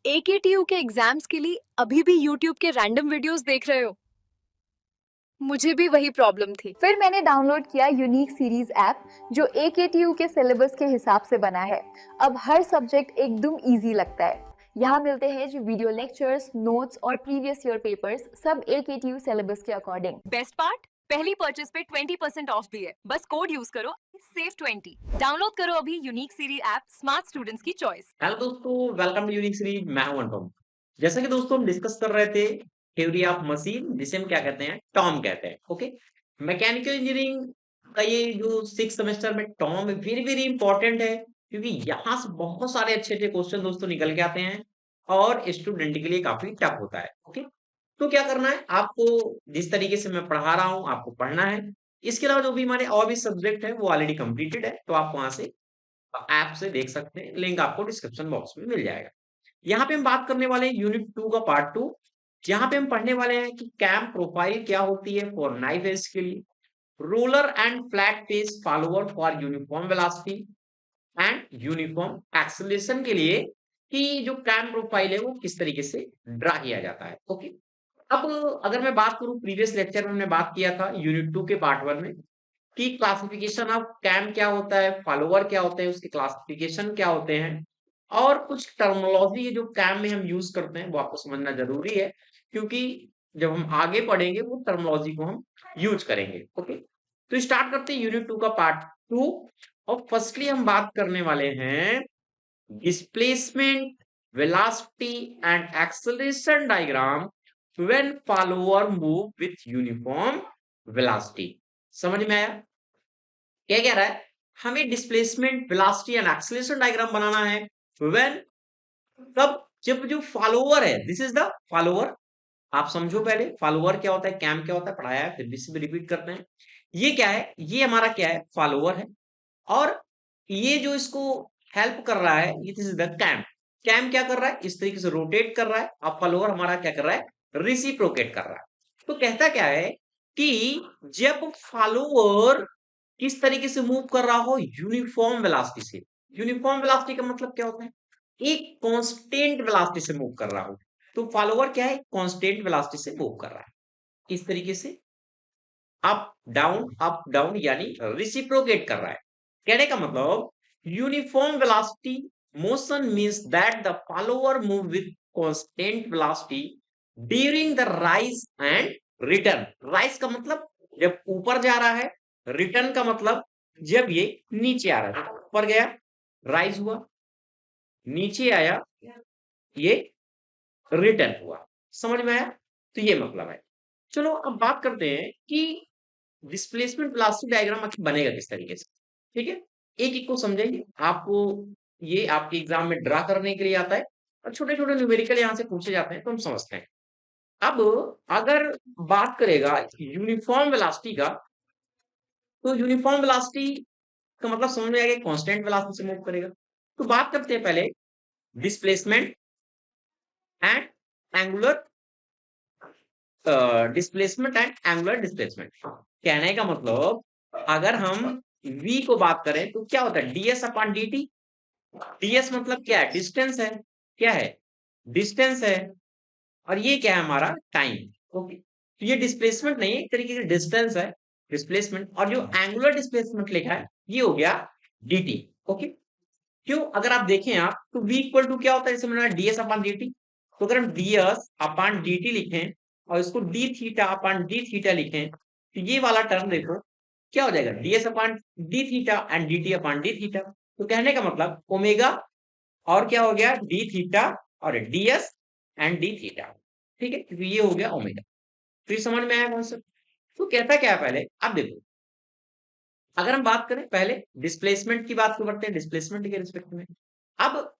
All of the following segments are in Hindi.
एकेटीयू के एग्जाम्स के लिए अभी भी यूट्यूब के रैंडम वीडियोस देख रहे हो? मुझे भी वही प्रॉब्लम थी। फिर मैंने डाउनलोड किया यूनिक सीरीज ऐप जो एकेटीयू के सिलेबस के हिसाब से बना है। अब हर सब्जेक्ट एकदम इजी लगता है। यहाँ मिलते हैं जो वीडियो लेक्चर्स, नोट्स और प्रीवियस ईयर पेपर्स, सब एकेटीयू सिलेबस के अकॉर्डिंग। बेस्ट पार्ट, पहली परचेज पे 20% ऑफ भी है। बस कोड यूज करो, SAVE20। डाउनलोड करो अभी unique series app, smart students की चॉइस। हेलो दोस्तों, वेलकम टू यूनिक सीरीज। मैं हूं अनुपम। जैसा कि दोस्तों हम डिस्कस कर रहे थे थ्योरी ऑफ मशीन, जिसे हम क्या कहते हैं, टॉम कहते हैं। ओके, मैकेनिकल इंजीनियरिंग का ये जो 6 सेमेस्टर में टॉम है, वेरी वेरी इंपॉर्टेंट है, क्योंकि यहाँ से बहुत सारे अच्छे अच्छे क्वेश्चन दोस्तों निकल के आते हैं और स्टूडेंट के लिए काफी टफ होता है। ओके, तो क्या करना है आपको, जिस तरीके से मैं पढ़ा रहा हूँ आपको पढ़ना है। इसके अलावा जो भी हमारे और भी सब्जेक्ट है वो ऑलरेडी कंप्लीटेड है, तो आप वहां से ऐप से देख सकते हैं। लिंक आपको डिस्क्रिप्शन बॉक्स में मिल जाएगा। यहाँ पे हम बात करने वाले हैं यूनिट 2 का पार्ट 2, जहां पे हम पढ़ने वाले हैं कि कैम प्रोफाइल क्या होती है फॉर नाइफ एज के लिए, roller and flat face follower for uniform velocity and uniform acceleration के लिए, कि जो कैम प्रोफाइल है वो किस तरीके से ड्रा किया जाता है। ओके, अब अगर मैं बात करूं, प्रीवियस लेक्चर में हमने बात किया था यूनिट 2 के पार्ट 1 में कि क्लासिफिकेशन ऑफ कैम क्या होता है, फॉलोवर क्या होते हैं, उसके क्लासिफिकेशन क्या होते हैं, और कुछ टर्मिनोलॉजी है जो कैम में हम यूज करते हैं वो आपको समझना जरूरी है, क्योंकि जब हम आगे पढ़ेंगे वो टर्मिनोलॉजी को हम यूज करेंगे। ओके, तो स्टार्ट करते हैं यूनिट 2 का पार्ट 2। और फर्स्टली हम बात करने वाले हैं displacement, velocity and acceleration diagram when follower move with uniform velocity. समझ में आया? क्या कह रहा है, हमें displacement, velocity and acceleration diagram बनाना है व्हेन, तब जब जो फॉलोअर है, दिस इज द फॉलोअर। आप समझो पहले फॉलोअर क्या होता है, कैम क्या होता है, पढ़ाया है, फिर भी से रिपीट करते हैं। ये क्या है, ये हमारा क्या है, फॉलोअर है। और ये जो इसको हेल्प कर रहा है, ये this is the cam. Cam क्या कर रहा है, इस तरीके से रोटेट कर रहा है। अब फॉलोअर हमारा क्या कर रहा है, रिसिप्रोकेट कर रहा है। तो कहता क्या है कि जब फॉलोअर किस तरीके से मूव कर रहा हो, यूनिफॉर्म वेलोसिटी से। यूनिफॉर्म वेलोसिटी का मतलब क्या होता है, एक कांस्टेंट वेलोसिटी से मूव कर रहा हो। तो फॉलोअर क्या है, कांस्टेंट वेलोसिटी से मूव कर रहा है, इस तरीके से अप डाउन यानी रिसिप्रोकेट कर रहा है। कहने का मतलब uniform velocity motion means that the follower move with constant velocity during the rise and return. Rise का मतलब जब ऊपर जा रहा है, रिटर्न का मतलब जब ये नीचे आ रहा है। ऊपर गया, राइज हुआ, नीचे आया, ये रिटर्न हुआ। समझ में आया? तो ये मतलब है। चलो अब बात करते हैं कि डिस्प्लेसमेंट वेलोसिटी डायग्राम आखिर बनेगा किस तरीके से। ठीक है, एक एक को समझेंगे। आपको ये आपके एग्जाम में ड्रा करने के लिए आता है और छोटे छोटे न्यूमेरिकल यहाँ से पूछे जाते हैं, तो हम समझते हैं। अब अगर बात करेगा यूनिफॉर्म वेलोसिटी का, तो यूनिफॉर्म वेलोसिटी का मतलब समझ में आएगा, कांस्टेंट वेलोसिटी से मूव करेगा। तो बात करते हैं पहले displacement and angular displacement and angular displacement. कहने का मतलब अगर हम v को बात करें तो क्या होता है, ds अपॉन dt। ds मतलब क्या है, डिस्टेंस है। क्या है, डिस्टेंस है। और ये क्या है, हमारा टाइम। ओके, तो ये डिस्प्लेसमेंट नहीं है, एक तरीके से डिस्टेंस है, डिस्प्लेसमेंट। और जो एंगुलर डिस्प्लेसमेंट लिखा है ये हो गया dt। ओके, क्यों, अगर आप देखें आप तो v इक्वल टू क्या होता है, जैसे मैंने ds अपॉन dt। तो अगर हम ds अपॉन dt लिखें और इसको d theta upon d theta लिखें, तो ये वाला टर्म देखो क्या हो जाएगा, ds upon d theta and dt upon d theta. तो कहने का मतलब ओमेगा और क्या हो गया, d थीटा और ds एंड d थीटा। ठीक है, क्योंकि ये हो गया ओमेगा। तो ये समझ में आया कॉन्सेप्ट? तो कहता क्या है, पहले अब देखो, अगर हम बात करें पहले डिस्प्लेसमेंट की बात करते हैं, डिस्प्लेसमेंट के रिस्पेक्ट में। अब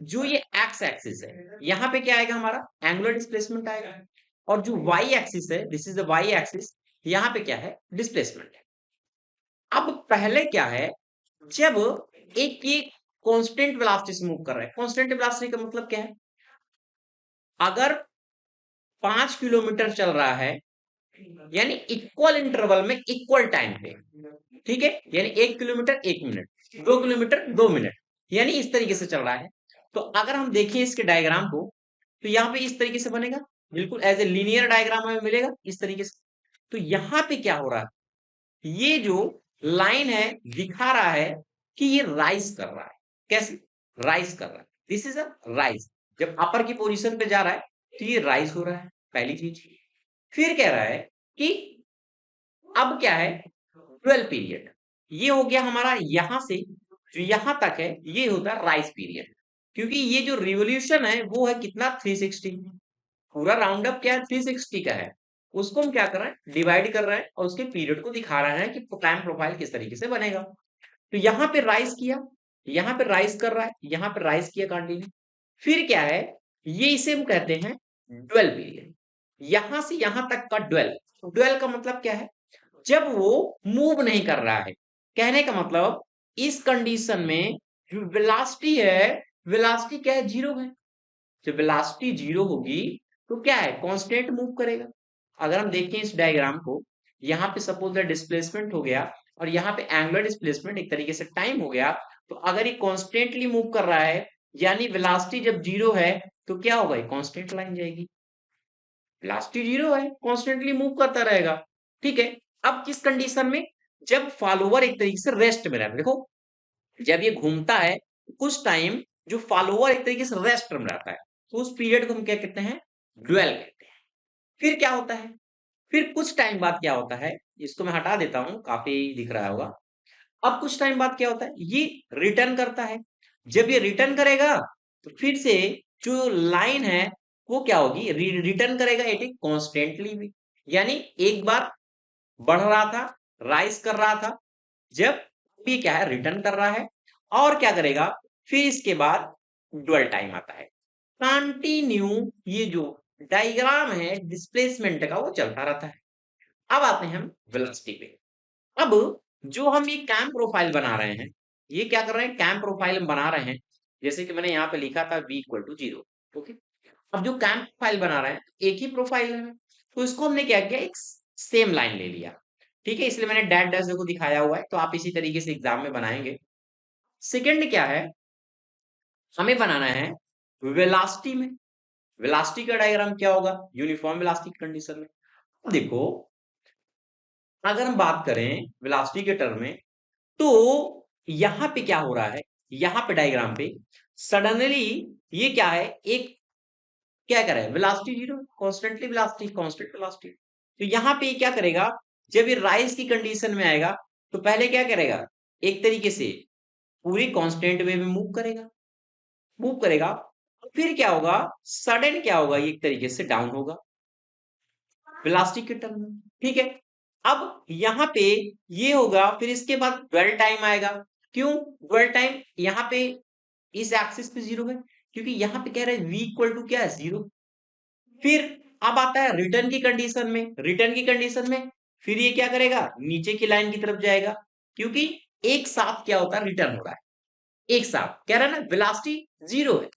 जो ये एक्स एक्सिस है, यहाँ पे क्या आएगा, हमारा एंगुलर डिस्प्लेसमेंट आएगा। और जो वाई एक्सिस है, this is the Y axis, यहाँ पे क्या है, डिस्प्लेसमेंट है। अब पहले क्या है, जब एक ये कांस्टेंट वेलोसिटी से मूव कर रहा है। कांस्टेंट वेलोसिटी का मतलब क्या है, अगर 5 किलोमीटर चल रहा है, यानी इक्वल इंटरवल में इक्वल टाइम पे, ठीक है, यानी 1 किलोमीटर 1 मिनट, 2 किलोमीटर 2 मिनट, यानी इस तरीके से चल रहा है। तो अगर हम देखें इसके डायग्राम को, तो यहाँ पे इस तरीके से बनेगा, बिल्कुल एज ए लीनियर डायग्राम हमें मिलेगा इस तरीके से। तो यहाँ पे क्या हो रहा है, ये जो लाइन है दिखा रहा है कि ये राइज कर रहा है। कैसे राइज कर रहा है, दिस इज अ राइज। जब अपर की पोजीशन पे जा रहा है तो ये राइज हो रहा है, पहली चीज। फिर कह रहा है कि अब क्या है, 12 पीरियड, ये हो गया हमारा यहां से जो यहां तक है, ये होता है राइज पीरियड। क्योंकि ये जो रिवोल्यूशन है वो है कितना, 360। पूरा राउंड अप क्या है, 360 का है। उसको हम क्या कर रहे हैं, डिवाइड कर रहे हैं और उसके पीरियड को दिखा रहे हैं कि टाइम प्रोफाइल किस तरीके से बनेगा। तो यहाँ पे राइज किया, यहाँ पे राइज कर रहा है, यहाँ पे राइज किया कंटिन्यू। फिर क्या है, ये इसे हम कहते हैं ड्वेल पीरियड। यहां से यहां तक का ड्वेल। ड्वेल का मतलब क्या है, जब वो मूव नहीं कर रहा है। कहने का मतलब इस कंडीशन में जो वेलोसिटी है, वेलोसिटी क्या है, जीरो है। जब वेलोसिटी जीरो होगी तो क्या है, कांस्टेंट मूव करेगा। अगर हम देखें इस डायग्राम को, यहाँ पे सपोज दैट डिस्प्लेसमेंट हो गया और यहाँ पे एंगुलर डिस्प्लेसमेंट एक तरीके से टाइम हो गया, तो अगर ये कांस्टेंटली मूव कर रहा है, यानी वेलोसिटी जब जीरो है, तो क्या होगा, ये कांस्टेंट लाइन जाएगी। वेलोसिटी जीरो है, कांस्टेंटली मूव करता रहेगा। ठीक है, अब किस कंडीशन में, जब फॉलोवर एक तरीके से रेस्ट में रहता है। देखो, जब ये घूमता है कुछ टाइम, जो फॉलोवर एक तरीके से रेस्ट में रहता है, तो उस पीरियड को हम क्या कहते हैं, ड्वेल कहते हैं। फिर क्या होता है, फिर कुछ टाइम बाद क्या होता है, इसको मैं हटा देता हूं, काफी दिख रहा होगा। अब कुछ टाइम बाद क्या होता है, ये रिटर्न करता है। जब ये रिटर्न करेगा तो फिर से जो लाइन है वो क्या होगी, रिटर्न करेगा एट ए कॉन्स्टेंटली भी। यानी एक बार बढ़ रहा था, राइज कर रहा था, जब ये क्या है, रिटर्न कर रहा है। और क्या करेगा, फिर इसके बाद ड्वेल टाइम आता है। कंटिन्यू ये जो डायग्राम है डिस्प्लेसमेंट का वो चलता रहता है। अब आते हैं हम वेलोसिटी पे। अब जो हम ये कैम प्रोफाइल बना रहे हैं, ये क्या कर रहे हैं, कैम प्रोफाइल हम बना रहे हैं। जैसे कि मैंने यहाँ पे लिखा था v इक्वल टू 0। ओके, अब जो कैम प्रोफाइल बना रहे हैं, एक ही प्रोफाइल है, तो इसको हमने क्या किया, एक सेम लाइन ले लिया। ठीक है, इसलिए मैंने डैट डैश को दिखाया हुआ है, तो आप इसी तरीके से एग्जाम में बनाएंगे। सेकंड क्या है, हमें बनाना है वेलोसिटी में। वेलोसिटी का डायग्राम क्या होगा, यूनिफॉर्म वेलोसिटी कंडीशन में। अब देखो, अगर हम बात करें वेलोसिटी के टर्म में, तो यहां पे क्या हो रहा है, यहां पे डायग्राम पे सडनली ये क्या है, एक क्या कर रहा है, velocity zero, constantly velocity, constant velocity. तो यहाँ पे ये क्या करेगा, जब ये राइज की कंडीशन में आएगा, तो पहले क्या करेगा, एक तरीके से पूरी कांस्टेंट वे में मूव करेगा, मूव करेगा। फिर क्या होगा, सडन क्या होगा, ये एक तरीके से डाउन होगा वेलोसिटी के टर्म में। ठीक है, अब यहाँ पे ये होगा, फिर इसके बाद ड्वेल टाइम आएगा। क्यों ड्वेल टाइम, यहाँ पे इस एक्सिस पे जीरो है, क्योंकि यहाँ पे कह रहे हैं v इक्वल टू क्या है, जीरो। फिर अब आता है रिटर्न की कंडीशन में, रिटर्न की कंडीशन में फिर ये क्या करेगा, नीचे की लाइन की तरफ जाएगा, क्योंकि एक साथ क्या होता है, रिटर्न हो रहा है। एक साथ कह रहा है ना, वेलोसिटी जीरो है,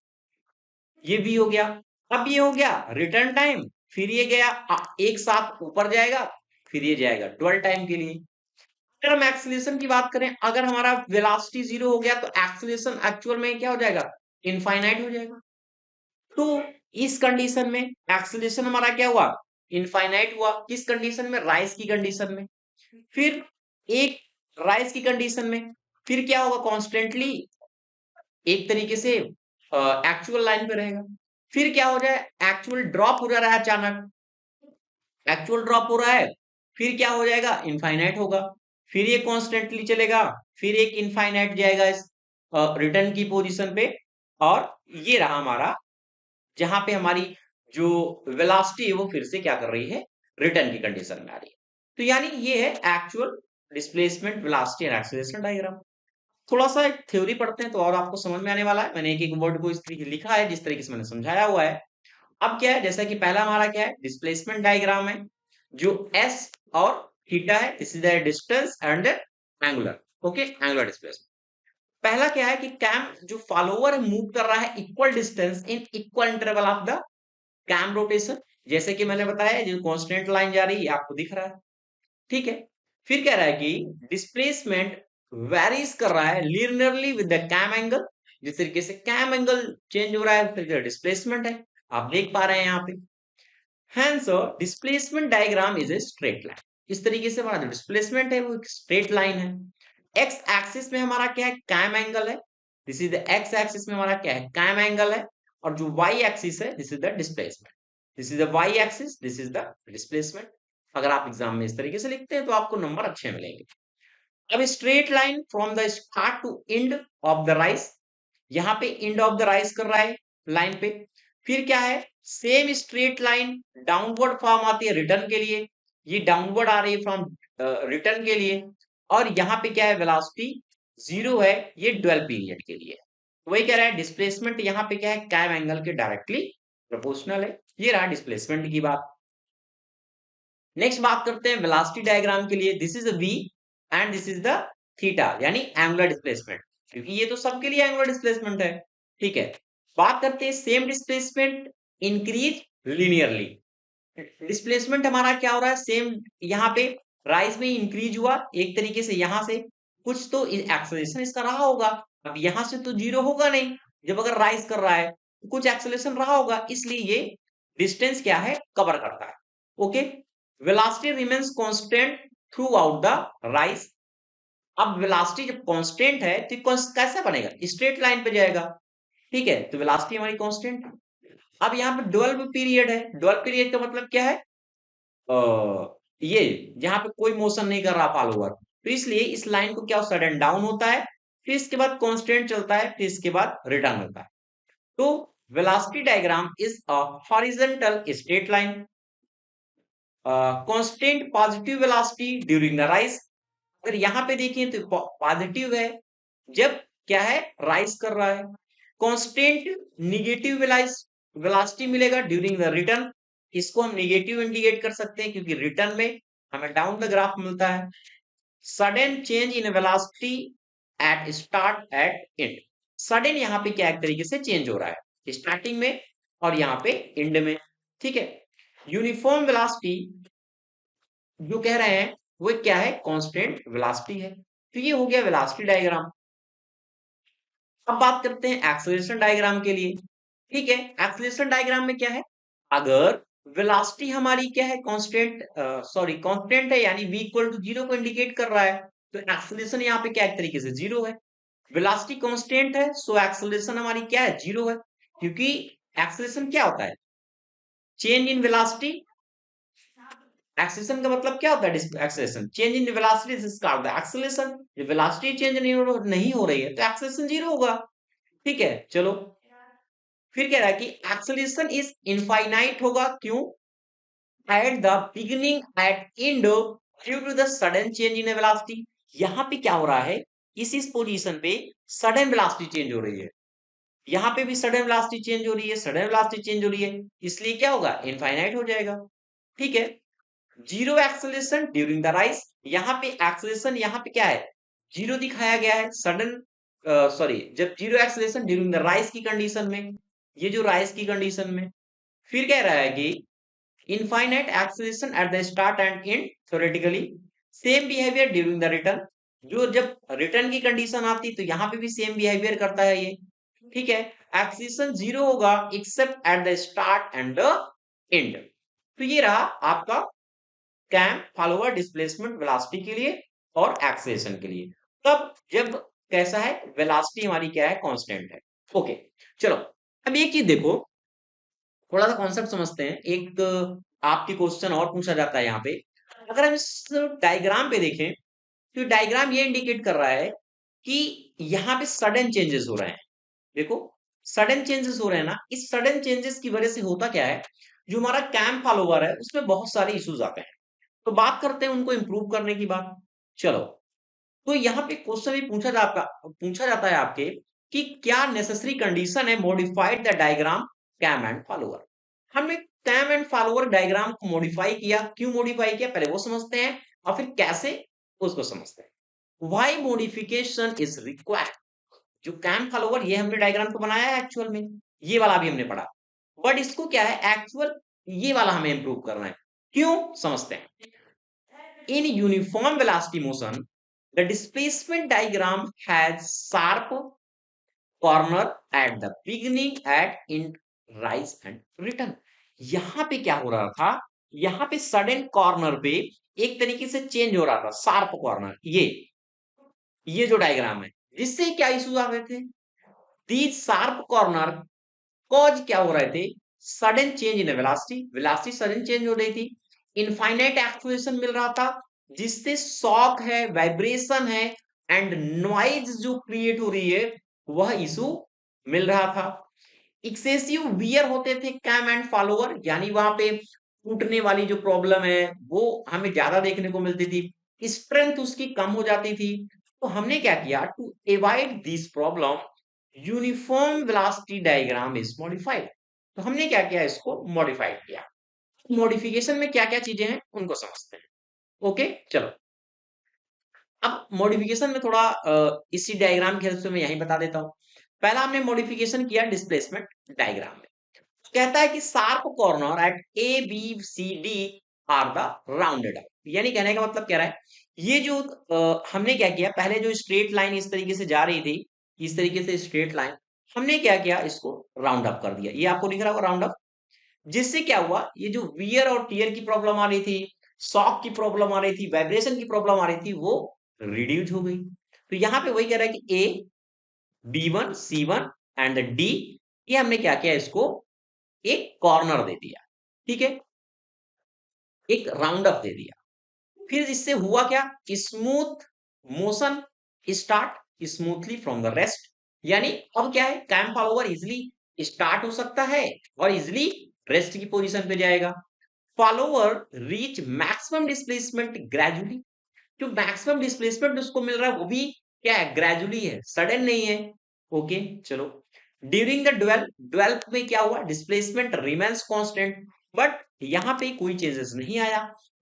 ये भी हो गया। अब ये हो गया रिटर्न टाइम, फिर ये गया एक साथ ऊपर जाएगा, फिर ये जाएगा ड्वेल टाइम के लिए। अगर हम एक्सीलरेशन की बात करें, अगर हमारा वेलोसिटी जीरो हो गया, तो एक्सीलरेशन एक्चुअल में क्या हो जाएगा, इनफाइनाइट हो जाएगा। तो इस कंडीशन में एक्सीलरेशन हमारा क्या हुआ, इनफाइनाइट हुआ। किस कंडीशन में, राइज की कंडीशन में। फिर एक राइज की कंडीशन में फिर क्या होगा, कॉन्स्टेंटली एक तरीके से एक्चुअल लाइन पे रहेगा। फिर क्या हो जाए, एक्चुअल ड्रॉप हो जा रहा है अचानक, एक्चुअल ड्रॉप हो रहा है, फिर क्या हो जाएगा, इनफाइनाइट होगा। फिर ये कॉन्स्टेंटली चलेगा, फिर एक इनफाइनाइट जाएगा इस रिटर्न की पोजीशन पे। और ये रहा हमारा, जहां पे हमारी जो वेलोसिटी है वो फिर से क्या कर रही है, रिटर्न की कंडीशन में आ रही है। तो यानी ये है actual displacement, velocity and acceleration diagram. थोड़ा सा थ्योरी पढ़ते हैं तो और आपको समझ में आने वाला है। मैंने एक एक वर्ड को इस तरीके लिखा है जिस तरीके से मैंने समझाया हुआ है। अब क्या है, जैसा कि पहला हमारा क्या है, डिस्प्लेसमेंट डायग्राम है, जो एस और थीटा है, this is the distance and angular. Okay, angular displacement. पहला क्या है कि कैम जो फॉलोवर मूव कर रहा है equal distance in equal interval of the cam rotation. जैसे कि मैंने बताया, जो कांस्टेंट लाइन जा रही है आपको दिख रहा है। ठीक है, फिर कह रहा है कि डिस्प्लेसमेंट वेरीज कर रहा है linearly with the cam angle, जिस तरीके से कैम एंगल चेंज हो रहा है, फिर डिस्प्लेसमेंट है, आप देख पा रहे हैं यहाँ पे। Hence, displacement diagram is a straight line. इस तरीके से हमारा जो डिस्प्लेसमेंट है वो एक स्ट्रेट लाइन है। एक्स एक्सिस में हमारा क्या है, कैम एंगल है। This is the X axis में हमारा क्या है, कैम एंगल है। और जो वाई एक्सिस है, this is the displacement. This is the Y axis, this is the displacement. अगर आप एग्जाम में इस तरीके से लिखते हैं तो आपको नंबर अच्छे मिलेंगे। अब straight line from the start to end of the rise, यहाँ पे एंड ऑफ द राइज कर रहा है लाइन पे। फिर क्या है, same straight line downward form आती है रिटर्न के लिए, ये डाउनवर्ड आ रही है फ्रॉम रिटर्न के लिए। और यहाँ पे क्या है, वेलोसिटी 0 है, ये ड्वेल पीरियड के लिए। वही कह रहा है डिस्प्लेसमेंट यहाँ पे क्या है, कैम एंगल के डायरेक्टली प्रोपोर्शनल है। ये रहा डिस्प्लेसमेंट की बात। नेक्स्ट बात करते हैं वेलोसिटी डायग्राम के लिए। This is V and this is the theta, यानी एंगुलर डिस्प्लेसमेंट, क्योंकि ये तो सबके लिए एंगुलर डिस्प्लेसमेंट है। ठीक है, बात करते हैं same displacement increase linearly. Displacement हमारा क्या हो रहा है, सेम यहाँ पे राइज में इंक्रीज हुआ एक तरीके से, यहां से कुछ तो एक्सेलरेशन इसका रहा होगा। अब यहां से तो 0 होगा नहीं, जब अगर राइज कर रहा है तो कुछ एक्सेलरेशन रहा होगा, इसलिए ये डिस्टेंस क्या है, कवर करता है। Okay, velocity remains constant through out the rise. अब वेलोसिटी जब कांस्टेंट है तो कैसा बनेगा, स्ट्रेट लाइन पे जाएगा। ठीक है, तो वेलोसिटी हमारी कांस्टेंट। अब यहाँ पे 12 पीरियड है। 12 पीरियड का मतलब क्या है, ये जहां पे कोई मोशन नहीं कर रहा फॉलोवर, तो इसलिए इस लाइन को क्या सडन डाउन होता है, फिर इसके बाद कांस्टेंट चलता है, फिर इसके बाद रिटर्न होता है। तो velocity diagram is a horizontal straight line, constant positive velocity during the rise. अगर यहाँ पे देखें तो पॉजिटिव है जब क्या है, राइज कर रहा है। कांस्टेंट निगेटिव वेलोसिटी मिलेगा ड्यूरिंग द रिटर्न। इसको हम निगेटिव इंडिकेट कर सकते हैं क्योंकि रिटर्न में हमें डाउन द ग्राफ मिलता है। Sudden change in velocity at start at and. Sudden यहाँ पे क्या एक तरीके से चेंज हो रहा है, स्टार्टिंग में और यहाँ पे एंड में। ठीक है, यूनिफॉर्म वेलोसिटी जो कह रहे हैं वो क्या है, कांस्टेंट वेलोसिटी है। तो ये हो गया वेलोसिटी डायग्राम। अब बात करते हैं एक्सेलरेशन डायग्राम के लिए। ठीक है, एक्सेलरेशन डायग्राम में क्या है, अगर वेलोसिटी हमारी क्या है, कांस्टेंट कांस्टेंट है, यानी v इक्वल टू 0 को इंडिकेट कर रहा है, तो एक्सेलरेशन यहाँ पे क्या एक तरीके से 0 है। वेलोसिटी कांस्टेंट है, सो एक्सेलरेशन हमारी क्या है, 0 है। क्योंकि एक्सेलरेशन क्या होता है, चेंज इन वेलोसिटी। एक्सेलरेशन का मतलब क्या होता है, acceleration change in velocity, this is called the acceleration. जब वेलोसिटी चेंज नहीं हो रही है तो एक्सेलरेशन 0 होगा। ठीक है, चलो फिर कह रहा है कि एक्सेलरेशन इज इनफाइनाइट होगा, क्यों, at the beginning at end due to the sudden change in velocity. यहाँ पे क्या हो रहा है, इस पोजीशन पे सडन वेलोसिटी चेंज हो रही है, यहाँ पे भी सडन वेलोसिटी चेंज हो रही है, सडन वेलोसिटी चेंज हो रही है, इसलिए क्या होगा, इनफाइनाइट हो जाएगा। ठीक है, zero acceleration during the rise. यहाँ पे एक्सेलरेशन यहाँ पे क्या है, 0 दिखाया गया है। सडन जब zero acceleration during the rise की कंडीशन में, ये जो राइज की कंडीशन में। फिर कह रहा है कि infinite acceleration at the start and and theoretically. Same behaviour during the return, जो जब रिटर्न की कंडीशन आती तो यहाँ पे भी सेम बिहेवियर करता है ये। ठीक है, एक्सेलरेशन 0 होगा accept eight the start and the end. तो ये रहा आपका कैम फॉलोवर डिस्प्लेसमेंट वेलोसिटी के लिए और एक्सेलरेशन के लिए। तब जब कैसा है, वेलोसिटी हमारी क्या है, कांस्टेंट है। ओके, चलो अब एक चीज देखो, थोड़ा सा कॉन्सेप्ट समझते हैं। एक आपके क्वेश्चन और पूछा जाता है यहाँ पे, अगर हम इस डायग्राम पे देखें तो डायग्राम ये इंडिकेट कर रहा है कि यहाँ पे सडन चेंजेस हो रहे हैं। देखो, सडन चेंजेस हो रहे हैं ना, इस सडन चेंजेस की वजह से होता क्या है, जो हमारा कैम फॉलोवर है उसमें बहुत सारे इश्यूज आते हैं। तो बात करते हैं उनको इंप्रूव करने की बात। चलो, तो यहाँ पे क्वेश्चन भी पूछा जाता है आपके कि क्या नेसेसरी कंडीशन है modified the diagram cam and follower. हमने कैम एंड फॉलोवर डायग्राम को मॉडिफाई किया, क्यों मॉडिफाई किया पहले वो समझते हैं और फिर कैसे उसको समझते हैं। Why modification is required. जो कैम फॉलोवर ये हमने डायग्राम को बनाया है एक्चुअल में, ये वाला भी हमने पढ़ा, बट इसको क्या है एक्चुअल ये वाला हमें इंप्रूव करना है, क्यों समझते हैं। In uniform velocity motion, the displacement diagram has sharp corner eight the beginning eight in rise and return. यहां पे क्या हो रहा था, यहां पे सडन कॉर्नर पे एक तरीके से चेंज हो रहा था, शार्प कॉर्नर, ये जो डायग्राम है, जिससे क्या इश्यूज आ रहे थे, दीज शार्प कॉर्नर कॉज क्या हो रहे थे, sudden change in velocity, velocity sudden change हो रही थी, इनफाइनाइट एक्सेलरेशन मिल रहा था, जिससे शॉक है, वाइब्रेशन है एंड नॉइज जो क्रिएट हो रही है वह इशू मिल रहा था। एक्सेसिव वियर होते थे कैम एंड फॉलोअर, यानी वहां पे टूटने वाली जो प्रॉब्लम है वो हमें ज्यादा देखने को मिलती थी, स्ट्रेंथ उसकी कम हो जाती थी। तो हमने क्या किया, to avoid this problem uniform velocity diagram is modified. तो हमने क्या किया, इसको मॉडिफाइड किया। मॉडिफिकेशन में क्या क्या चीजें हैं उनको समझते हैं। ओके चलो, अब मॉडिफिकेशन में थोड़ा इसी डायग्राम के हेल्प से मैं यही बता देता हूं। पहला हमने मॉडिफिकेशन किया डिस्प्लेसमेंट डायग्राम में, कहता है कि sharp corner at A B C D are the rounded out. यानी कहने का मतलब क्या रहा है, ये जो हमने क्या किया, पहले जो स्ट्रेट लाइन इस तरीके से जा रही थी, इस तरीके से स्ट्रेट लाइन, हमने क्या किया, इसको राउंड अप कर दिया। ये आपको दिख रहा होगा राउंड अप, जिससे क्या हुआ, ये जो वियर और टीयर की प्रॉब्लम आ रही थी, शॉक की प्रॉब्लम आ रही थी, वाइब्रेशन की प्रॉब्लम आ रही थी, वो रिड्यूस हो गई। तो यहाँ पे वही कह रहा है कि ए B1 C1 एंड डी, ये हमने क्या किया, इसको एक कॉर्नर दे दिया, ठीक है, एक राउंड अप दे दिया। फिर इससे हुआ क्या, smooth motion start smoothly from the rest. यानी अब क्या है, कैम फॉलोवर इजिली स्टार्ट हो सकता है और इजिली रेस्ट की पोजीशन पे जाएगा। Follower reach maximum displacement gradually, जो मैक्सिमम डिस्प्लेसमेंट उसको मिल रहा है वो भी क्या है, ग्रेजुअली है, सडन नहीं है। ओके चलो, ड्यूरिंग द ड्वेल, ड्वेल में क्या हुआ, डिस्प्लेसमेंट रिमेन्स कांस्टेंट, बट यहाँ पे कोई चेंजेस नहीं आया।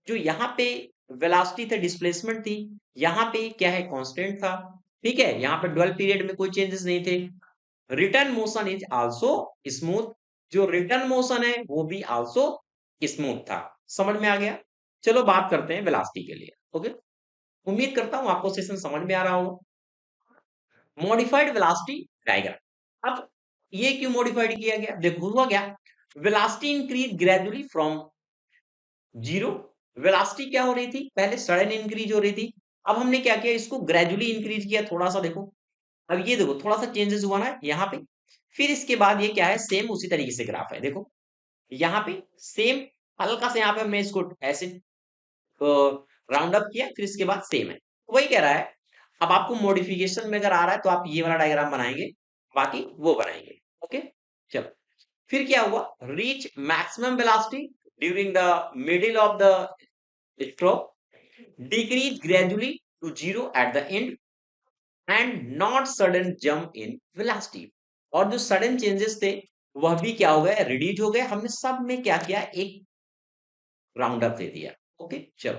जो यहाँ पे वेलोसिटी थे, डिस्प्लेसमेंट थी, यहाँ पे क्या है, कांस्टेंट था, ठीक है, यहाँ पे ड्वेल पीरियड में कोई चेंजेस नहीं थे। Return motion is also smooth, जो रिटर्न मोशन है वो भी आल्सो स्मूथ था। समझ में आ गया। चलो बात करते हैं वेलोसिटी के लिए। ओके, उम्मीद करता हूं आपको सेशन समझ में आ रहा होगा। मॉडिफाइड वेलोसिटी डायग्राम, अब ये क्यों मॉडिफाइड किया गया, देखो हुआ क्या, velocity increase gradually from zero. Velocity क्या हो रही थी, पहले सडन इंक्रीज हो रही थी, अब हमने क्या किया, इसको ग्रेजुअली इंक्रीज किया थोड़ा सा। देखो अब ये देखो थोड़ा सा चेंजेस हुआ ना यहाँ पे, फिर इसके बाद ये क्या है, सेम उसी तरीके से ग्राफ है। देखो यहाँ पे सेम, हल्का से यहाँ पे हमने इसको ऐसे राउंड अप किया, फिर इसके बाद सेम है। वही कह रहा है, अब आपको मॉडिफिकेशन में अगर आ रहा है तो आप ये वाला डायग्राम बनाएंगे, बाकी वो बनाएंगे। ओके चलो, फिर क्या हुआ, reach maximum velocity during the middle of the stroke, decrease gradually to zero at the end and not sudden jump in velocity. और जो सडन चेंजेस थे वह भी क्या हो गए, रिड्यूस हो गए। हमने सब में क्या किया, एक राउंड अप दे दिया। ओके चलो,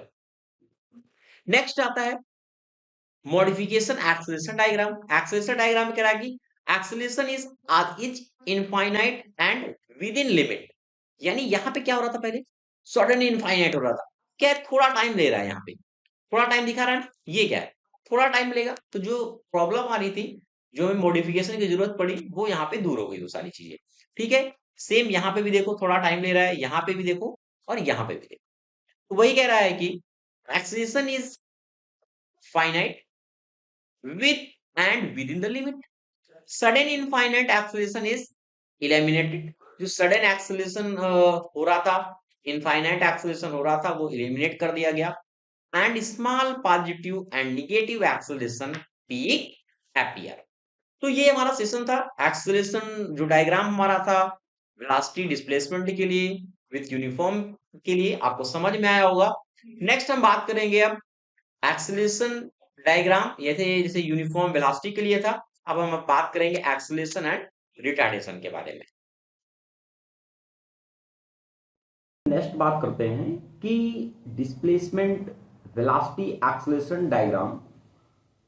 नेक्स्ट आता है modification acceleration diagram. Acceleration diagram में क्या है कि acceleration is infinite and with in limit. यानी यहाँ पे क्या हो रहा था, पहले सडन इनफाइनाइट हो रहा था, क्या है, थोड़ा टाइम ले रहा है, यहाँ पे थोड़ा टाइम दिखा रहा है ना, ये क्या है, थोड़ा टाइम लेगा। तो जो प्रॉब्लम आ रही थी, जो हमें मॉडिफिकेशन की जरूरत पड़ी, वो यहाँ पे दूर हो गई, वो सारी चीजें, ठीक है। सेम यहाँ पे भी देखो थोड़ा टाइम ले रहा है, यहाँ पे भी देखो और यहाँ पे भी देखो। तो वही कह रहा है कि acceleration is finite with and within the limit. Sudden infinite acceleration is eliminated. जो sudden acceleration हो रहा था, infinite acceleration हो रहा था, वो eliminate कर दिया गया and small positive and negative acceleration peak appear. तो ये हमारा सेशन था, एक्सेलरेशन जो डायग्राम हमारा था वेलोसिटी डिस्प्लेसमेंट के लिए विथ यूनिफॉर्म के लिए, आपको समझ में आया होगा। नेक्स्ट हम बात करेंगे अब एक्सेलरेशन डायग्राम, ये थे जैसे यूनिफॉर्म वेलोसिटी के लिए था। अब हम बात करेंगे एक्सेलरेशन एंड रिटार्डेशन के बारे में। नेक्स्ट बात करते हैं कि displacement velocity acceleration diagram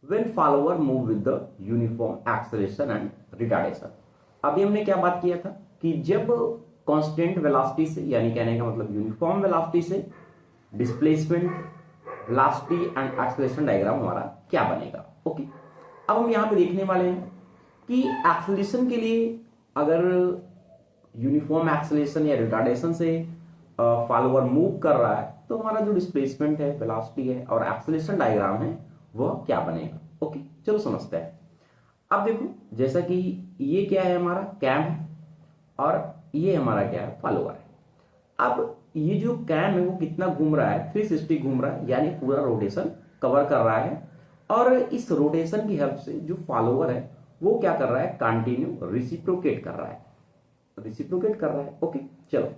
when follower move with the uniform acceleration and retardation. अभी हमने क्या बात किया था कि जब कांस्टेंट वेलोसिटी से, यानी कहने का मतलब यूनिफॉर्म वेलोसिटी से displacement velocity and acceleration diagram हमारा क्या बनेगा। ओके, अब हम यहां पे देखने वाले हैं कि एक्सेलरेशन के लिए अगर यूनिफॉर्म एक्सेलरेशन या रिटार्डेशन से फॉलोअर मूव कर रहा है तो हमारा जो डिस्प्लेसमेंट है, वेलोसिटी है और एक्सेलरेशन डायग्राम है वह क्या बनेगा। ओके, चलो समझते हैं। अब देखो, जैसा कि ये क्या है, हमारा कैम है और ये हमारा क्या है, फॉलोअर है। अब ये जो कैम है वो कितना घूम रहा है, 360 घूम रहा है, यानी पूरा रोटेशन कवर कर रहा है। और इस रोटेशन की हेल्प से जो फॉलोअर है वो क्या कर रहा है, कंटिन्यू रिसिप्रोकेट कर रहा है, ओके। चलो,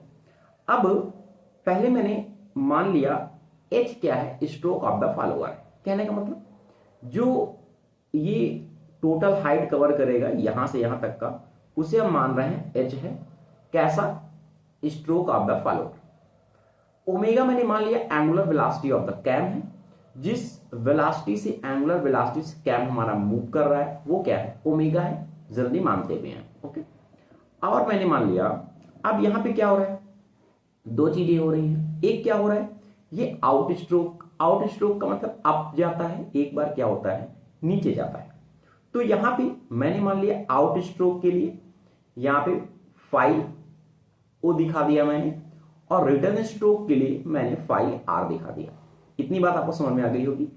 अब पहले मैंने मान लिया एच क्या है, स्ट्रोक ऑफ द फॉलोअर। कहने का मतलब जो ये टोटल हाइट कवर करेगा यहां से यहां तक का, उसे हम मान रहे हैं एच है। कैसा, stroke of the follower. Omega मैंने मान लिया angular velocity of the cam है, जिस वेलोसिटी से एंगुलर वेलोसिटी से कैम हमारा मूव कर रहा है वो क्या है, ओमेगा है, जल्दी मानते हुए हैं। ओके, और मैंने मान लिया अब यहां पे क्या हो रहा है, दो चीजें हो रही हैं। एक क्या हो रहा है, ये आउट स्ट्रोक का मतलब अप जाता है, एक बार क्या होता है, नीचे जाता है। तो यहां पे मैंने मान लिया आउट स्ट्रोक के लिए यहां पे फाई ओ दिखा दिया मैंने, और रिटर्न स्ट्रोक के लिए मैंने फाई आर दिखा दिया। इतनी बात आपको समझ में आ गई होगी।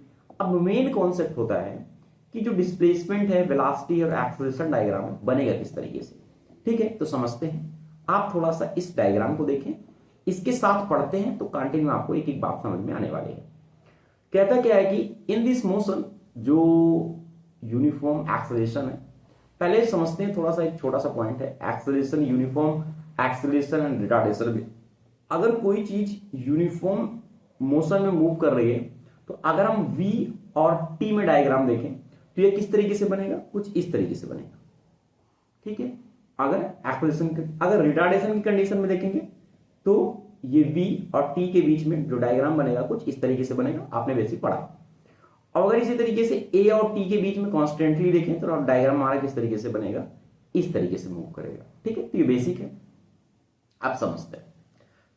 अब मेन कॉन्सेप्ट होता है कि जो डिस्प्लेसमेंट है, वेलोसिटी और एक्सेलरेशन डायग्राम बनेगा किस तरीके से। ठीक है, तो समझते हैं। आप थोड़ा सा इस डायग्राम को देखें, इसके साथ पढ़ते हैं तो कंटिन्यू आपको एक एक बात समझ में आने वाली है। कहता क्या है कि इन दिस मोशन, जो यूनिफॉर्म एक्सेलरेशन है, पहले समझते हैं थोड़ा सा, एक छोटा सा पॉइंट है, acceleration, uniform acceleration and retardation में अगर कोई चीज यूनिफॉर्म मोशन में मूव कर रही है तो अगर हम v और t में डायग्राम देखें तो ये किस तरीके से बनेगा, कुछ इस तरीके से बनेगा। ठीक है, अगर रिटार्डेशन की कंडीशन में देखेंगे तो ये v और t के बीच में जो डायग्राम बनेगा कुछ इस तरीके से बनेगा, आपने बेसिक पढ़ा। और अगर इसी तरीके से a और t के बीच में कॉन्स्टेंटली देखें तो डायग्राम हमारा किस तरीके से बनेगा, इस तरीके से मूव करेगा। ठीक है, तो ये बेसिक है, आप समझते हैं।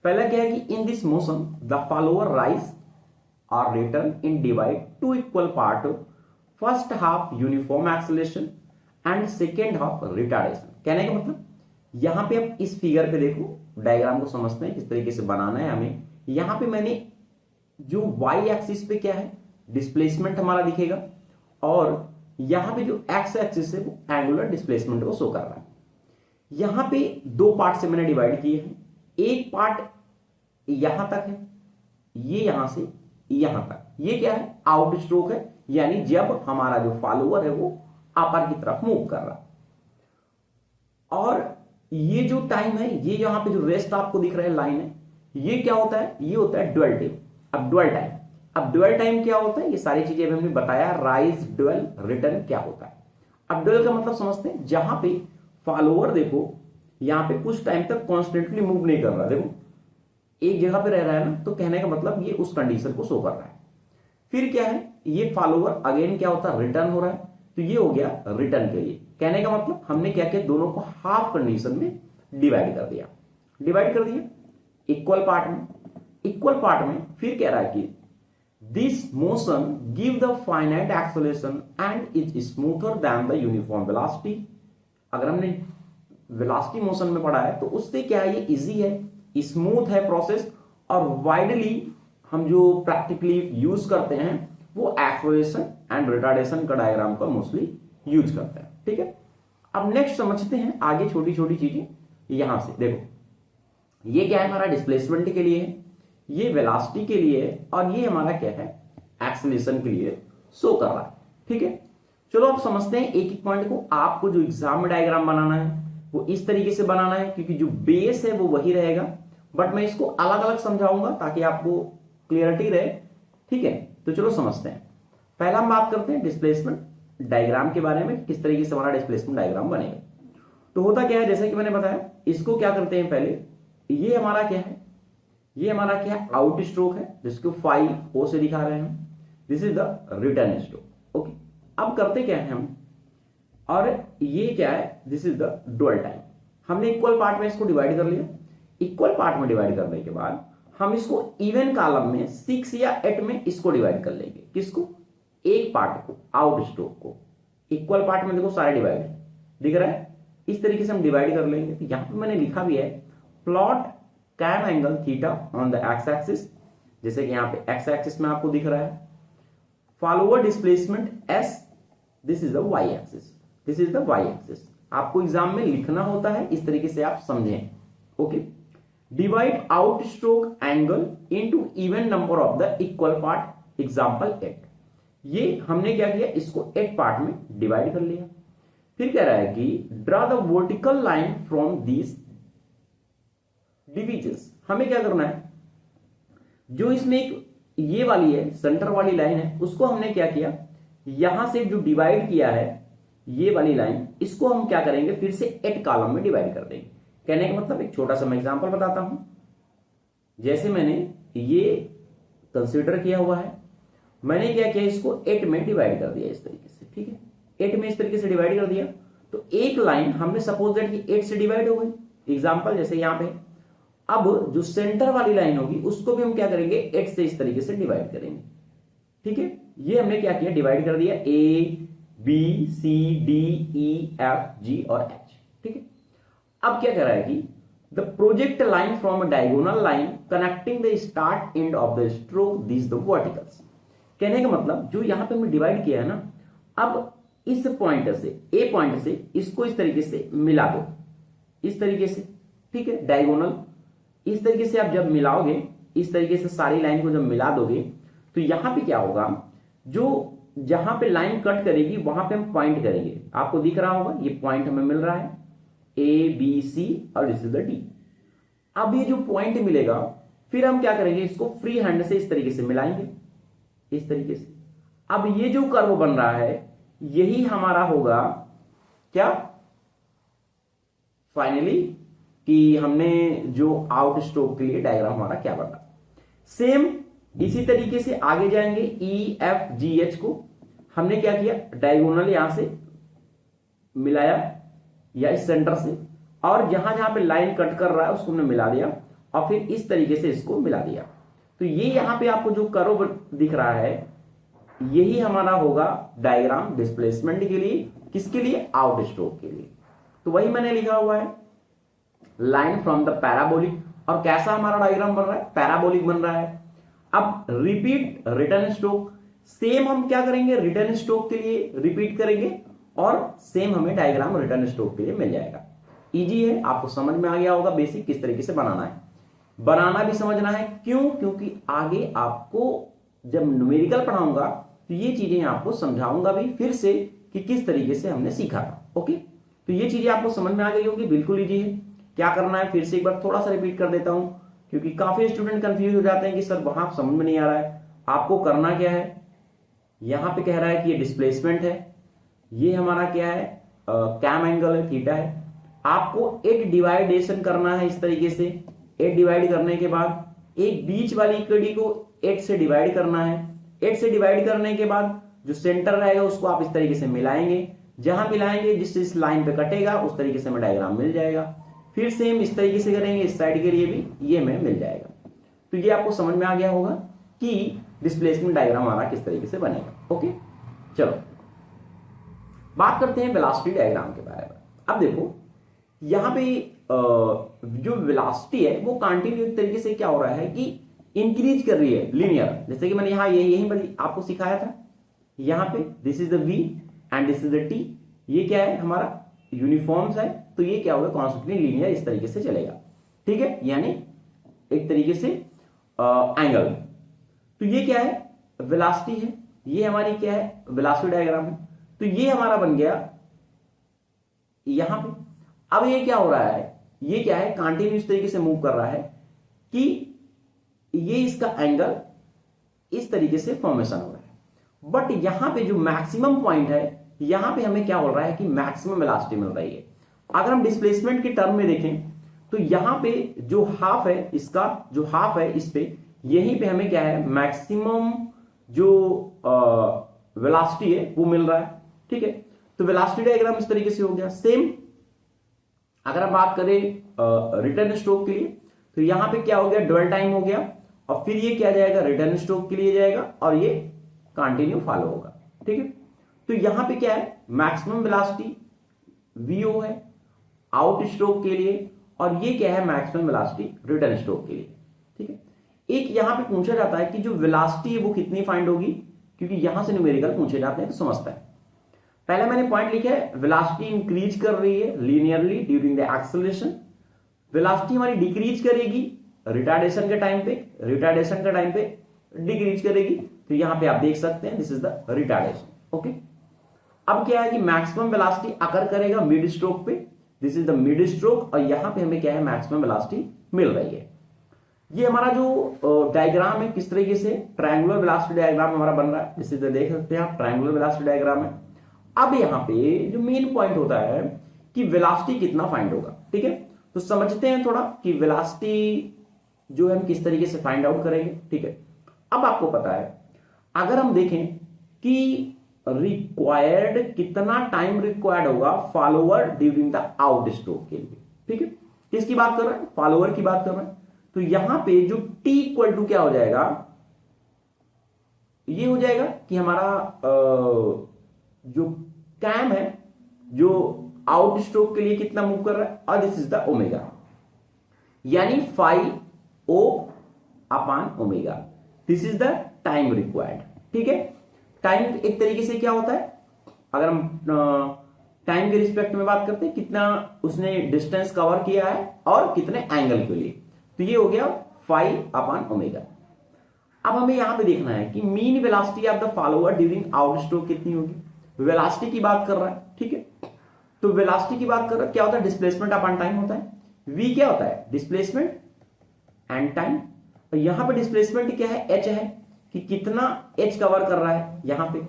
पहला क्या है कि in this motion the follower rise और return in divide two equal part, first half uniform acceleration and second half retardation. कहने का मतलब यहां पे आप इस फिगर पे देखो, डायग्राम को समझते हैं किस तरीके से बनाना है हमें। यहां पे मैंने जो y एक्सिस पे क्या है, डिस्प्लेसमेंट हमारा दिखेगा, और यहां पे जो x एक्सिस है वो एंगुलर डिस्प्लेसमेंट को शो कर रहा है। यहां पे दो पार्ट से मैंने डिवाइड किए हैं, एक पार्ट यहां तक है, ये यहां से यहां तक, ये क्या है, आउट स्ट्रोक है, यानी जब हमारा जो फॉलोअर है वो अपर की तरफ मूव कर रहा है। और ये जो टाइम है, ये यहां पे जो रेस्ट आपको दिख रहा है लाइन है, ये क्या होता है, ये होता है ड्वेल टाइम। अब ड्वेल टाइम क्या होता है, ये सारी चीजें हमने बताया, राइज, ड्वेल, रिटर्न क्या होता है। अब ड्वेल का मतलब समझते हैं, जहां पे फॉलोअर देखो यहां पे कुछ टाइम तक कॉन्स्टेंटली मूव नहीं कर रहा, देखो एक जगह पे रह रहा है ना, तो कहने का मतलब ये उस कंडीशन को शो कर रहा है। फिर क्या है, ये फॉलोअर अगेन क्या होता है, रिटर्न हो रहा है, तो ये हो गया रिटर्न के लिए। कहने का मतलब हमने क्या किया, दोनों को हाफ कंडीशन में डिवाइड कर दिया इक्वल पार्ट में। फिर कह रहा है कि this motion give the finite acceleration and is smoother than the uniform velocity. अगर हमने वेलोसिटी मोशन में पढ़ा है तो उससे क्या है, ये इजी है, स्मूथ है प्रोसेस, और वाइडली हम जो प्रैक्टिकली यूज करते हैं वो एक्सेलरेशन एंड रिटार्डेशन का डायग्राम का मोस्टली यूज करते हैं। ठीक है, अब नेक्स्ट समझते हैं आगे छोटी छोटी चीजें। यहां से देखो, ये क्या है, हमारा डिस्प्लेसमेंट के लिए है, ये वेलोसिटी के लिए है, और ये हमारा क्या है, एक्सेलरेशन के लिए शो कर रहा है। ठीक है, चलो अब समझते हैं एक एक पॉइंट को। आपको जो एग्जाम में डायग्राम बनाना है वो इस तरीके से बनाना है, क्योंकि जो बेस है वो वही रहेगा, बट मैं इसको अलग अलग समझाऊंगा ताकि आपको क्लियरिटी रहे। ठीक है, तो चलो समझते हैं। पहला हम बात करते हैं डिस्प्लेसमेंट डायग्राम के बारे में, किस तरीके से हमारा डिस्प्लेसमेंट डायग्राम बनेगा। तो होता क्या है, जैसे कि मैंने बताया, इसको क्या करते हैं, पहले ये हमारा क्या है, आउट स्ट्रोक है, जिसको फाई ओ से दिखा रहे हैं, this is the return stroke. Okay, अब करते क्या है हम, और ये क्या है, this is the dwell time. हमने इक्वल पार्ट में इसको डिवाइड कर लिया। इक्वल पार्ट में डिवाइड करने के बाद हम इसको इवन कॉलम में 6 या 8 में इसको डिवाइड कर लेंगे। किसको, एक पार्ट को, आउट स्ट्रोक को। इक्वल पार्ट में देखो सारे डिवाइड है, दिख रहा है, इस तरीके से हम डिवाइड कर लेंगे। तो यहां पे मैंने लिखा भी है plot cam angle theta on the X axis, जैसे कि यहाँ पे एक्स एक्सिस में आपको दिख रहा है, follower displacement S, this is the Y axis, this is the Y axis. आपको एग्जाम में लिखना होता है, इस तरीके से आप समझें। Okay, divide out stroke angle into even number of the equal part, example 8। ये हमने क्या किया, इसको 8 पार्ट में डिवाइड कर लिया। फिर कह रहा है कि draw the vertical line from these divisions. हमें क्या करना है, जो इसमें एक ये वाली है सेंटर वाली लाइन है, उसको हमने क्या किया, यहां से जो डिवाइड किया है ये वाली लाइन, इसको हम क्या करेंगे, फिर से 8 कॉलम में डिवाइड कर देंगे। कहने का मतलब एक छोटा सा मैं एग्जांपल बताता हूं। जैसे मैंने ये कंसीडर किया हुआ है, मैंने क्या किया, इसको 8 में डिवाइड कर दिया इस तरीके से, ठीक है, 8 में इस तरीके से डिवाइड कर दिया। तो एक लाइन हमने सपोज दैट कि 8 से डिवाइड हो गई, एग्जांपल जैसे यहां पे। अब जो सेंटर वाली लाइन होगी उसको भी हम क्या करेंगे, 8 से इस तरीके से डिवाइड करेंगे, ठीक है। ये हमने क्या किया, डिवाइड कर दिया A B C D E F G और एच, ठीक है। अब क्या कर रहा है कि the project line from a diagonal line connecting the start and of the stroke this the verticals. कहने का मतलब जो यहां पे हमने डिवाइड किया है ना, अब इस पॉइंट से, ए पॉइंट से इसको इस तरीके से मिला दो, इस तरीके से, ठीक है, डायगोनल। इस तरीके से आप जब मिलाओगे, इस तरीके से सारी लाइन को जब मिला दोगे, तो यहां पे क्या होगा, जो जहां पे लाइन कट करेगी वहां पे हम पॉइंट करेंगे। आपको दिख रहा होगा ये पॉइंट हमें मिल रहा है, ए बी सी और दिस इज द डी। अब ये जो पॉइंट मिलेगा, फिर हम क्या करेंगे, इसको फ्री हैंड से इस तरीके से मिलाएंगे, इस तरीके से। अब ये जो कर्व बन रहा है यही हमारा होगा क्या, फाइनली, कि हमने जो आउट स्ट्रोक के लिए डायग्राम हमारा क्या बना। सेम इसी तरीके से आगे जाएंगे, ई एफ जी एच को हमने क्या किया, डायगोनल यहां से मिलाया या इस सेंटर से, और जहां जहां पे लाइन कट कर रहा है उसको हमने मिला दिया, और फिर इस तरीके से इसको मिला दिया। तो ये यहां पे आपको जो कर्व दिख रहा है यही हमारा होगा डायग्राम डिस्प्लेसमेंट के लिए, किसके लिए, आउट स्ट्रोक के लिए। तो वही मैंने लिखा हुआ है, लाइन फ्रॉम द पैराबोलिक। और कैसा हमारा डायग्राम बन रहा है, पैराबोलिक बन रहा है। अब रिपीट रिटर्न स्ट्रोक, सेम हम क्या करेंगे, रिटर्न स्ट्रोक के लिए रिपीट करेंगे, और सेम हमें डायग्राम रिटर्न स्ट्रोक के लिए मिल जाएगा। इजी है, आपको समझ में आ गया होगा बेसिक किस तरीके से बनाना है। बनाना भी समझना है, क्यों, क्योंकि आगे आपको जब न्यूमेरिकल पढ़ाऊंगा तो ये चीजें आपको समझाऊंगा भी फिर से कि किस तरीके से हमने सीखा था। ओके, तो ये चीजें आपको समझ में आ गई होगी, बिल्कुल इजी है। क्या करना है, फिर से एक बार थोड़ा सा रिपीट कर देता हूं, क्योंकि काफी स्टूडेंट कंफ्यूज हो जाते हैं कि सर वहां समझ में नहीं आ रहा है। आपको करना क्या है, यहां पे कह रहा है कि ये डिस्प्लेसमेंट है, ये हमारा क्या है, कैम एंगल है, थीटा है। आपको 8 डिवाइडेशन करना है इस तरीके से। 8 डिवाइड करने के बाद एक बीच वाली कड़ी को 8 से डिवाइड करना है। 8 से डिवाइड करने के बाद जो सेंटर रहेगा उसको आप इस तरीके से मिलाएंगे, जहां मिलाएंगे जिस लाइन पे कटेगा उस तरीके से हमें डायग्राम मिल जाएगा। फिर सेम इस तरीके से करेंगे, इस साइड के लिए भी ये हमें मिल जाएगा। तो ये आपको समझ में आ गया होगा कि डिस्प्लेसमेंट डायग्राम हमारा किस तरीके से बनेगा। ओके, चलो बात करते हैं वेलोसिटी डायग्राम के बारे में। अब देखो यहां पे जो वेलोसिटी है वो कंटिन्यूस तरीके से क्या हो रहा है कि इंक्रीज कर रही है, लीनियर। जैसे कि मैंने यहाँ यही पर आपको सिखाया था, यहाँ पे this is the v and this is the t। ये क्या है, हमारा यूनिफॉर्म्स है, तो ये क्या होगा, कॉन्स्टेंटली लीनियर इस तरीके से चलेगा, ठीक है, यानी एक तरीके से एंगल। तो ये क्या है, वेलोसिटी है, ये हमारी क्या है, वेलोसिटी डायग्राम है। तो ये हमारा बन गया यहां पे। अब ये क्या हो रहा है, ये क्या है, कंटिन्यूस तरीके से मूव कर रहा है कि ये इसका एंगल इस तरीके से फॉर्मेशन हो रहा है। बट यहां पे जो मैक्सिमम पॉइंट है, यहां पे हमें क्या हो रहा है कि मैक्सिमम वेलोसिटी मिल रही है। अगर हम डिस्प्लेसमेंट के टर्म में देखें तो यहां पे जो हाफ है, इसका जो हाफ है इस पे, यहीं पे हमें क्या है, मैक्सिमम जो वेलोसिटी है वो मिल रहा है, ठीक है। तो वेलोसिटी डायग्राम इस तरीके से हो गया। सेम अगर हम बात करें रिटर्न स्ट्रोक के लिए, तो यहां पे क्या हो गया, ड्वेल टाइम हो गया, और फिर ये क्या जाएगा, रिटर्न स्ट्रोक के लिए जाएगा, और ये कंटिन्यू फॉलो होगा, ठीक है। तो यहां पे क्या है, मैक्सिमम वेलोसिटी VO है आउट स्ट्रोक के लिए, और ये क्या है मैक्सिमम वेलोसिटी रिटर्न स्ट्रोक के लिए। ठीक है, एक यहां पे पूछा जाता है कि जो वेलोसिटी है वो कितनी फाइंड होगी, क्योंकि यहां से न्यूमेरिकल पूछे जाते हैं तो समझता है। पहले मैंने पॉइंट लिखा है वेलोसिटी इंक्रीज कर रही है linearly during the acceleration, velocity हमारी डिक्रीज करेगी रिटार्डेशन के टाइम पे, रिटार्डेशन के टाइम पे डिक्रीज करेगी। तो यहां पे आप देख सकते हैं this is the retardation. Okay, अब क्या है कि मैक्सिमम वेलोसिटी अकर करेगा मिड स्ट्रोक पे, this is the mid stroke, और यहां पे हमें क्या है मैक्सिमम वेलोसिटी मिल रही है। ये हमारा जो डायग्राम है किस तरीके से ट्रायंगुलर वेलोसिटी डायग्राम हमारा बन रहा है, जिसे देख सकते हैं आप ट्रायंगुलर वेलोसिटी डायग्राम है। अब यहाँ पे जो मेन पॉइंट होता है कि वेलोसिटी कितना फाइंड होगा। ठीक है, तो समझते हैं थोड़ा कि वेलोसिटी जो है हम किस तरीके से फाइंड आउट करेंगे। ठीक है, अब आपको पता है अगर हम देखें कि रिक्वायर्ड कितना टाइम रिक्वायर्ड होगा follower during the out stroke के लिए। ठीक है, किसकी बात कर रहे हैं, फॉलोअर की बात कर रहे हैं। तो यहां पे जो t इक्वल टू क्या हो जाएगा, ये हो जाएगा कि हमारा जो कैम है जो आउट स्ट्रोक के लिए कितना मूव कर रहा है, और दिस इज द ओमेगा, यानी phi o upon omega, this is the time required. ठीक है, टाइम एक तरीके से क्या होता है, अगर हम टाइम के रिस्पेक्ट में बात करते हैं कितना उसने डिस्टेंस कवर किया है और कितने एंगल के लिए, तो ये हो गया फाई अपान ओमेगा। अब हमें यहां पे देखना है कि mean velocity of the follower during out stroke कितनी होगी। वेलोसिटी की बात कर रहा है। ठीक है, तो वेलोसिटी की बात कर रहा है, क्या होता है डिस्प्लेसमेंट अपॉन टाइम होता है, v क्या होता है डिस्प्लेसमेंट एंड टाइम, और यहां पे डिस्प्लेसमेंट क्या है h है कि कितना h कवर कर रहा है यहां पे।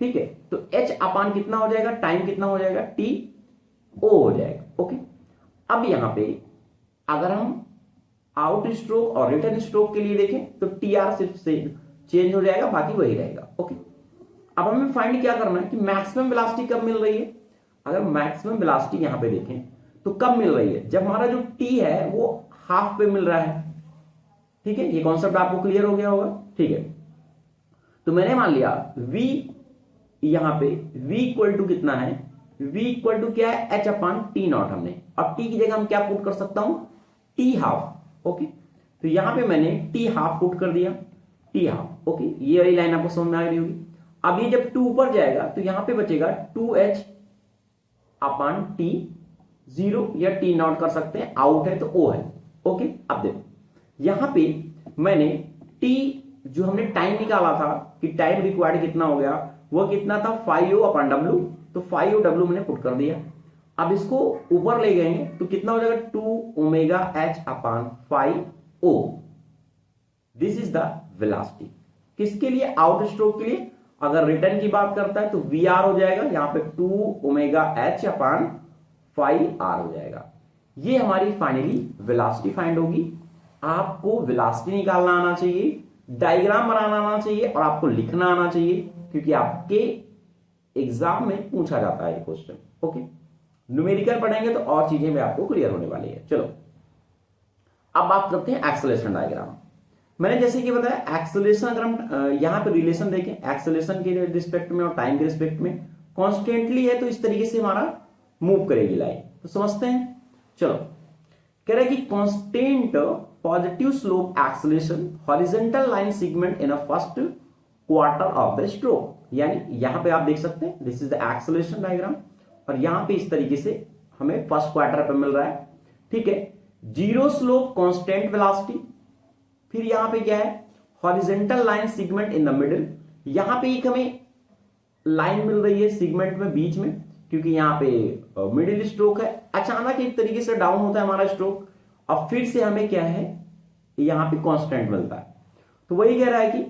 ठीक है, तो h अपान कितना हो जाएगा, टाइम कितना हो जाएगा t o हो जाएगा। ओके, अब यहां पे अगर हम आउट स्ट्रोक और रिटर्न स्ट्रोक के लिए देखें तो टी आर सिर्फ से चेंज हो जाएगा, बाकी वही रहेगा। ओके, अब हमें फाइंड क्या करना है कि मैक्सिमम वेलोसिटी कब मिल रही है। अगर मैक्सिमम वेलोसिटी यहां पे देखें तो कब मिल रही है, जब हमारा जो टी है वो हाफ पे मिल रहा है। ठीक है, ये कॉन्सेप्ट आपको क्लियर हो गया होगा। ठीक है, तो मैंने मान लिया v यहां पे v इक्वल टू कितना है, v इक्वल टू क्या है h अपान टी नॉट हमने, अब t की जगह हम क्या पुट कर सकता हूं t हाफ। ओके, तो यहां पे मैंने t हाफ पुट कर दिया, t हाफ। ओके, ये वाली लाइन आपको समझ में आ रही होगी। अब ये जब 2 ऊपर जाएगा तो यहां पे बचेगा 2h अपान टी, 0 या टी नॉट कर सकते हैं, आउट है तो o है। ओके, अब देखो यहां पे मैंने t जो हमने टाइम निकाला था कि टाइम रिक्वायर्ड कितना हो गया, वो कितना था 5o अपान w, तो 5o w मैंने पुट कर दिया। अब इसको ऊपर ले गए तो कितना हो जाएगा 2 omega h upon 5o, this is the velocity किसके लिए, आउट स्ट्रोक के लिए। अगर रिटर्न की बात करता है तो VR हो जाएगा यहां पे 2 ओमेगा h अपान 5r हो जाएगा। ये हमारी फाइनली वेलोसिटी फाइंड होगी। आपको वेलोसिटी निकालना आना चाहिए, डायग्राम बनाना आना चाहिए, और आपको लिखना आना चाहिए, क्योंकि आपके एग्जाम में पूछा जाता है क्वेश्चन। ओके, न्यूमेरिकल पढ़ेंगे तो और चीजें भी आपको क्लियर होने वाली है। चलो अब बात करते हैं एक्सेलरेशन डायग्राम। मैंने जैसे कि बताया एक्सेलरेशन, अगर हम यहां पे रिलेशन देखें एक्सेलरेशन के रिस्पेक्ट में और टाइम के रिस्पेक्ट में, कॉन्स्टेंटली है तो इस तरीके से हमारा मूव करेगी लाइन, तो समझते हैं। चलो, कह रहा है कि constant positive slope acceleration horizontal line segment in a first quarter of the stroke, यानी यहां पे आप देख सकते हैं this is the acceleration diagram, और यहां पे इस तरीके से हमें फर्स्ट क्वार्टर पे मिल रहा है। ठीक है, जीरो स्लोप कांस्टेंट वेलोसिटी, फिर यहां पे क्या है horizontal line segment in the middle, यहां पे एक हमें लाइन मिल रही है सेगमेंट में बीच में, क्योंकि यहां पे मिडिल स्ट्रोक है, अचानक एक तरीके से डाउन होता है हमारा स्ट्रोक, अब फिर से हमें क्या है यहां पे कांस्टेंट मिलता है। तो वही कह रहा है कि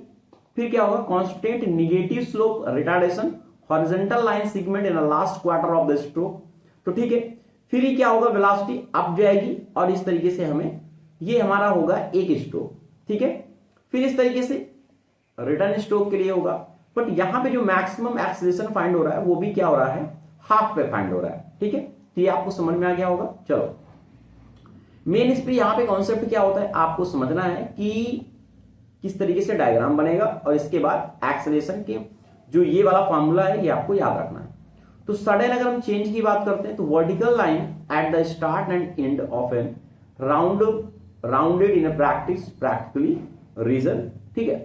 फिर क्या होगा constant negative slope retardation horizontal line segment in the last quarter of the stroke. तो ठीक है, फिर ये क्या होगा वेलोसिटी अप जाएगी, और इस तरीके से हमें ये हमारा होगा एक स्ट्रोक। ठीक है, फिर इस तरीके से रिटर्न स्ट्रोक के लिए होगा, बट यहां पे जो मैक्सिमम एक्सेलरेशन फाइंड हो रहा है वो भी क्या हो रहा है हाफ पे फाइंड हो रहा है। ठीक है, तो ये आपको समझ में आ गया होगा। चलो, मेन इस पे यहां पे कॉन्सेप्ट क्या होता है आपको समझना है कि किस तरीके से डायग्राम बनेगा, और इसके बाद एक्सेलरेशन के जो ये वाला फॉर्मूला है ये आपको याद रखना है। तो सडन अगर हम चेंज की बात करते हैं तो vertical line at the start and end of an rounded in a practically region, ठीक है।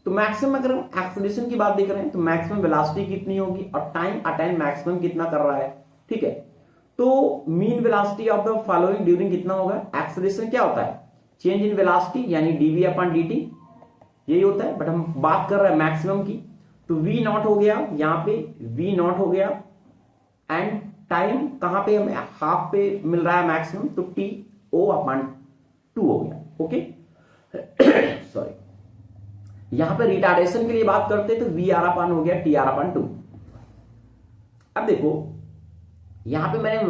तो मैक्सिमम अगर हम एक्सेलरेशन की बात देख रहे हैं तो मैक्सिमम वेलोसिटी कितनी होगी और टाइम अटेन मैक्सिमम कितना कर रहा है, ठीक है। तो mean velocity of the following during कितना होगा, एक्सेलरेशन क्या होता है, चेंज इन वेलोसिटी यानी डीवी अपॉन डीटी, यही होता है। बट हम बात कर रहे हैं मैक्सिमम की, तो वी नॉट हो गया, यहां पे वी नॉट हो गया, एंड टाइम कहां पे हमें हाफ पे मिल रहा है मैक्सिमम, तो टी ओ अपॉन 2 हो गया, ओके। सॉरी, यहां पे रिटार्डेशन के लिए बात करते हैं तो वी आर अपॉन हो गया टी आर अपॉन 2। अब देखो यहां पे मैंने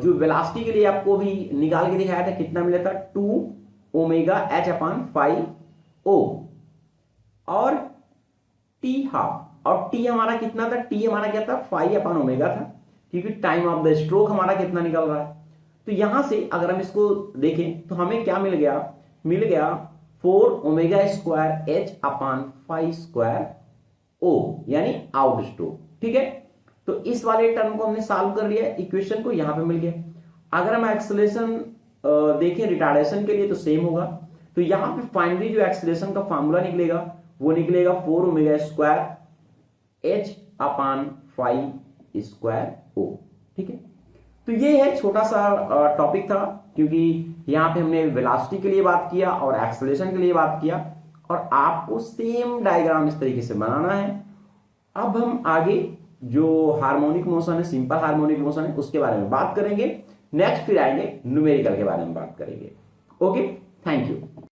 जो वेलोसिटी के लिए आपको भी निकाल के दिखाया था, कितना मिला था, 2 ओमेगा एच अपॉन 5 ओ, और टी हाफ, और टी हमारा कितना था, टी हमारा क्या था, 5 अपॉन ओमेगा था, क्योंकि टाइम ऑफ द स्ट्रोक हमारा कितना निकल रहा है। तो यहां से अगर हम इसको देखें तो हमें क्या मिल गया, 4 omega square H upon 5 square O, यानी आउट स्ट्रोक, ठीक है। तो इस वाले टर्म को हमने सॉल्व कर लिया, इक्वेशन को यहां पे मिल गया। अगर हम एक्सेलरेशन देखें रिटार्डेशन के लिए तो सेम होगा, तो यहां पे फाइनली जो एक्सेलरेशन का फॉर्मूला निकलेगा वो निकलेगा 4 omega square H upon 5 square O, ठीक है। तो ये है छोटा सा टॉपिक था, क्योंकि यहां पे हमने वेलोसिटी के लिए बात किया और एक्सेलरेशन के लिए बात किया, और आपको सेम डायग्राम इस तरीके से बनाना है। अब हम आगे जो हार्मोनिक मोशन है, सिंपल हार्मोनिक मोशन है, उसके बारे में बात करेंगे। नेक्स्ट फिर आएंगे न्यूमेरिकल के बारे में बात करेंगे। Okay, thank you.